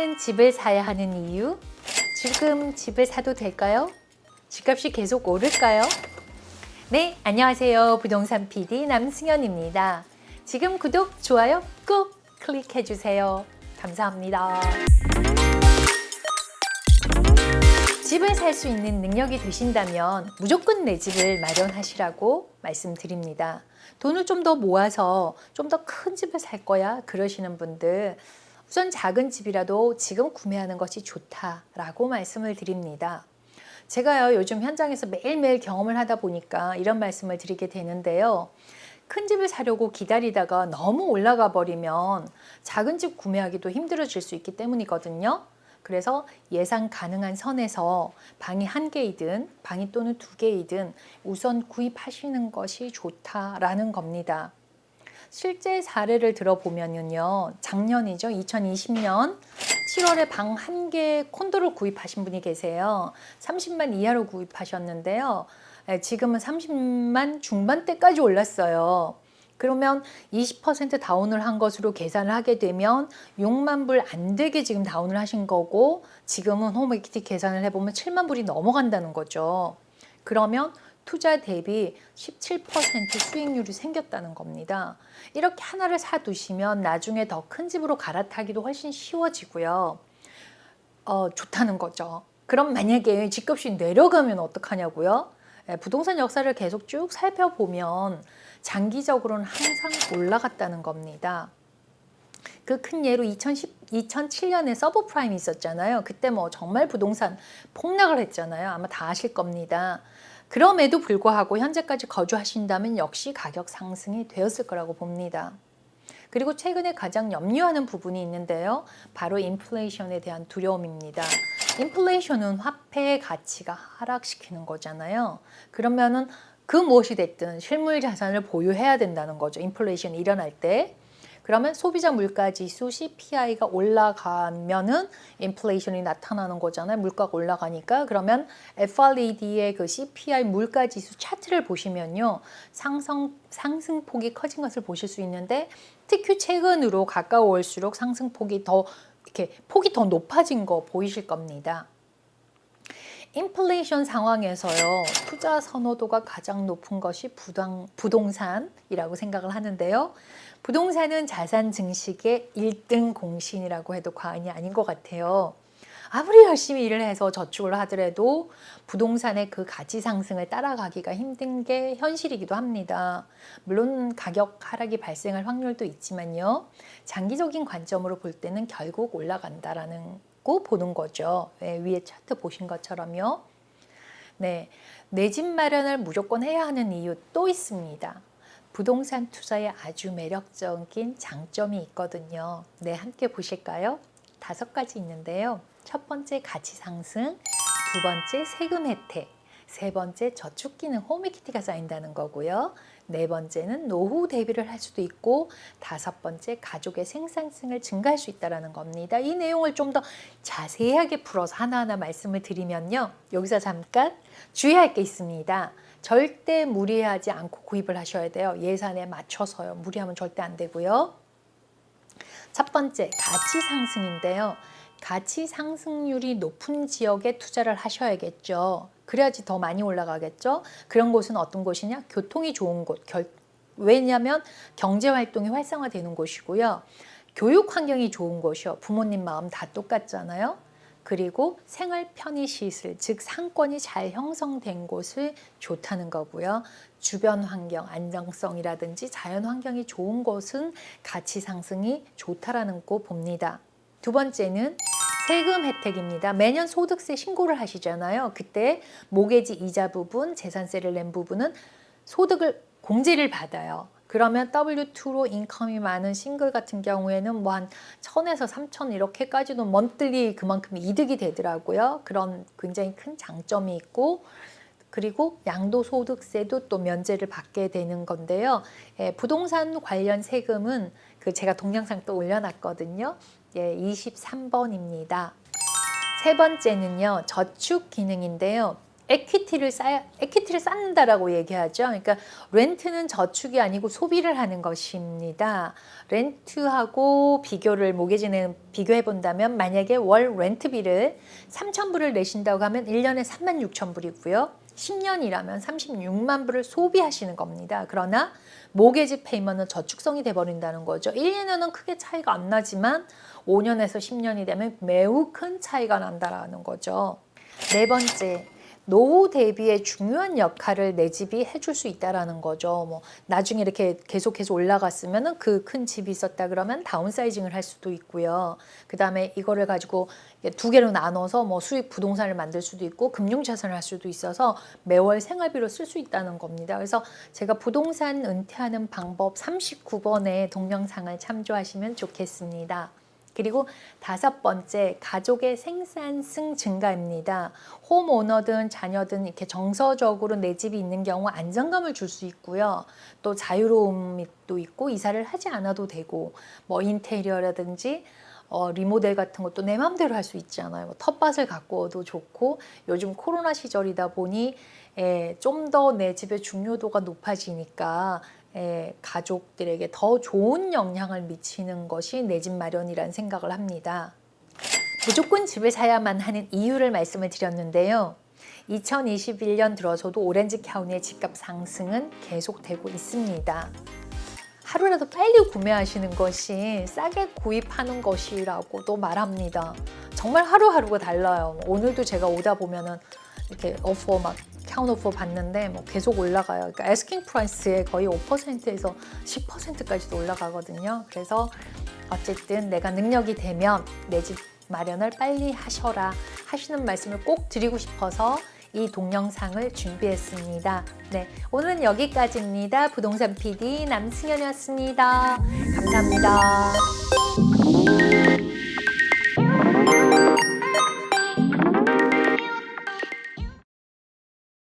우리는 집을 사야 하는 이유? 지금 집을 사도 될까요? 집값이 계속 오를까요? 네, 안녕하세요. 부동산 PD 남승현입니다. 지금 구독, 좋아요 꼭 클릭해 주세요. 감사합니다. 집을 살 수 있는 능력이 되신다면 무조건 내 집을 마련하시라고 말씀드립니다. 돈을 좀 더 모아서 좀 더 큰 집을 살 거야 그러시는 분들, 우선 작은 집이라도 지금 구매하는 것이 좋다라고 말씀을 드립니다. 제가요, 요즘 현장에서 매일매일 경험을 하다 보니까 이런 말씀을 드리게 되는데요. 큰 집을 사려고 기다리다가 너무 올라가 버리면 작은 집 구매하기도 힘들어질 수 있기 때문이거든요. 그래서 예상 가능한 선에서 방이 한 개이든 방이 또는 두 개이든 우선 구입하시는 것이 좋다라는 겁니다. 실제 사례를 들어보면요, 작년이죠. 2020년 7월에 방 한 개 콘도를 구입하신 분이 계세요. 30만 이하로 구입하셨는데요. 지금은 30만 중반대까지 올랐어요. 그러면 20% 다운을 한 것으로 계산을 하게 되면 6만 불 안 되게 지금 다운을 하신 거고, 지금은 홈에퀴티 계산을 해보면 7만 불이 넘어간다는 거죠. 그러면 투자 대비 17% 수익률이 생겼다는 겁니다. 이렇게 하나를 사두시면 나중에 더 큰 집으로 갈아타기도 훨씬 쉬워지고요. 좋다는 거죠. 그럼 만약에 집값이 내려가면 어떡하냐고요? 부동산 역사를 계속 쭉 살펴보면 장기적으로는 항상 올라갔다는 겁니다. 그 큰 예로 2007년에 서브프라임이 있었잖아요. 그때 뭐 정말 부동산 폭락을 했잖아요. 아마 다 아실 겁니다. 그럼에도 불구하고 현재까지 거주하신다면 역시 가격 상승이 되었을 거라고 봅니다. 그리고 최근에 가장 염려하는 부분이 있는데요. 바로 인플레이션에 대한 두려움입니다. 인플레이션은 화폐의 가치가 하락시키는 거잖아요. 그러면은 그 무엇이 됐든 실물 자산을 보유해야 된다는 거죠. 인플레이션이 일어날 때. 그러면 소비자 물가지수 CPI가 올라가면은 인플레이션이 나타나는 거잖아요. 물가가 올라가니까. 그러면 FRED의 그 CPI 물가지수 차트를 보시면요, 상승폭이 커진 것을 보실 수 있는데, 특히 최근으로 가까워올수록 상승폭이 더 이렇게 폭이 더 높아진 거 보이실 겁니다. 인플레이션 상황에서요, 투자 선호도가 가장 높은 것이 부동산이라고 생각을 하는데요. 부동산은 자산 증식의 1등 공신이라고 해도 과언이 아닌 것 같아요. 아무리 열심히 일을 해서 저축을 하더라도 부동산의 그 가치 상승을 따라가기가 힘든 게 현실이기도 합니다. 물론 가격 하락이 발생할 확률도 있지만요, 장기적인 관점으로 볼 때는 결국 올라간다라는 거 보는 거죠. 위에 차트 보신 것처럼요. 네, 내 집 마련을 무조건 해야 하는 이유 또 있습니다. 부동산 투자에 아주 매력적인 장점이 있거든요. 네, 함께 보실까요? 5가지 있는데요. 첫 번째, 가치 상승. 두 번째, 세금 혜택. 세 번째, 저축 기능 홈에퀴티가 쌓인다는 거고요. 네 번째는 노후 대비를 할 수도 있고, 다섯 번째, 가족의 생산성을 증가할 수 있다는 겁니다. 이 내용을 좀 더 자세하게 풀어서 하나하나 말씀을 드리면요, 여기서 잠깐 주의할 게 있습니다. 절대 무리하지 않고 구입을 하셔야 돼요. 예산에 맞춰서요. 무리하면 절대 안 되고요. 첫 번째, 가치 상승인데요. 가치 상승률이 높은 지역에 투자를 하셔야겠죠. 그래야지 더 많이 올라가겠죠. 그런 곳은 어떤 곳이냐? 교통이 좋은 곳. 왜냐하면 경제활동이 활성화되는 곳이고요. 교육 환경이 좋은 곳이요. 부모님 마음 다 똑같잖아요. 그리고 생활 편의시설, 즉 상권이 잘 형성된 곳을 좋다는 거고요. 주변 환경, 안정성이라든지 자연 환경이 좋은 곳은 가치 상승이 좋다라는 거 봅니다. 두 번째는 세금 혜택입니다. 매년 소득세 신고를 하시잖아요. 그때 모기지 이자 부분, 재산세를 낸 부분은 소득을 공제를 받아요. 그러면 W2로 인컴이 많은 싱글 같은 경우에는 뭐 한 1,000에서 3,000 이렇게까지도 먼틀리 그만큼 이득이 되더라고요. 그런 굉장히 큰 장점이 있고, 그리고 양도소득세도 또 면제를 받게 되는 건데요. 부동산 관련 세금은 제가 동영상 또 올려놨거든요. 23번입니다. 세 번째는요, 저축 기능인데요. 에퀴티를 쌓는다라고 얘기하죠. 그러니까 렌트는 저축이 아니고 소비를 하는 것입니다. 렌트하고 모계진은 비교해 본다면 만약에 월 렌트비를 3,000불을 내신다고 하면 1년에 36,000불이고요. 10년이라면 36만 불을 소비하시는 겁니다. 그러나 모계지 페이먼은 저축성이 돼버린다는 거죠. 1, 2년은 크게 차이가 안 나지만 5년에서 10년이 되면 매우 큰 차이가 난다는 거죠. 네 번째, 노후 대비의 중요한 역할을 내 집이 해줄 수 있다라는 거죠. 뭐 나중에 이렇게 계속해서 올라갔으면은 그 큰 집이 있었다 그러면 다운사이징을 할 수도 있고요. 그 다음에 이거를 가지고 두 개로 나눠서 뭐 수익 부동산을 만들 수도 있고 금융자산을 할 수도 있어서 매월 생활비로 쓸 수 있다는 겁니다. 그래서 제가 부동산 은퇴하는 방법 39번의 동영상을 참조하시면 좋겠습니다. 그리고 5번째, 가족의 생산성 증가입니다. 홈오너든 자녀든 이렇게 정서적으로 내 집이 있는 경우 안정감을 줄 수 있고요. 또 자유로움도 있고 이사를 하지 않아도 되고 뭐 인테리어라든지 리모델 같은 것도 내 마음대로 할 수 있잖아요. 뭐 텃밭을 가꾸어도 좋고 요즘 코로나 시절이다 보니 좀 더 내 집의 중요도가 높아지니까 가족들에게 더 좋은 영향을 미치는 것이 내 집 마련이라는 생각을 합니다. 무조건 집을 사야만 하는 이유를 말씀을 드렸는데요. 2021년 들어서도 오렌지 카운티의 집값 상승은 계속되고 있습니다. 하루라도 빨리 구매하시는 것이 싸게 구입하는 것이라고도 말합니다. 정말 하루하루가 달라요. 오늘도 제가 오다 보면은 이렇게 오퍼 카운오퍼 봤는데 뭐 계속 올라가요. 그러니까 애스킹 프라이스에 거의 5%에서 10%까지도 올라가거든요. 그래서 어쨌든 내가 능력이 되면 내 집 마련을 빨리 하셔라 하시는 말씀을 꼭 드리고 싶어서 이 동영상을 준비했습니다. 네, 오늘은 여기까지입니다. 부동산 PD 남승현이었습니다. 감사합니다.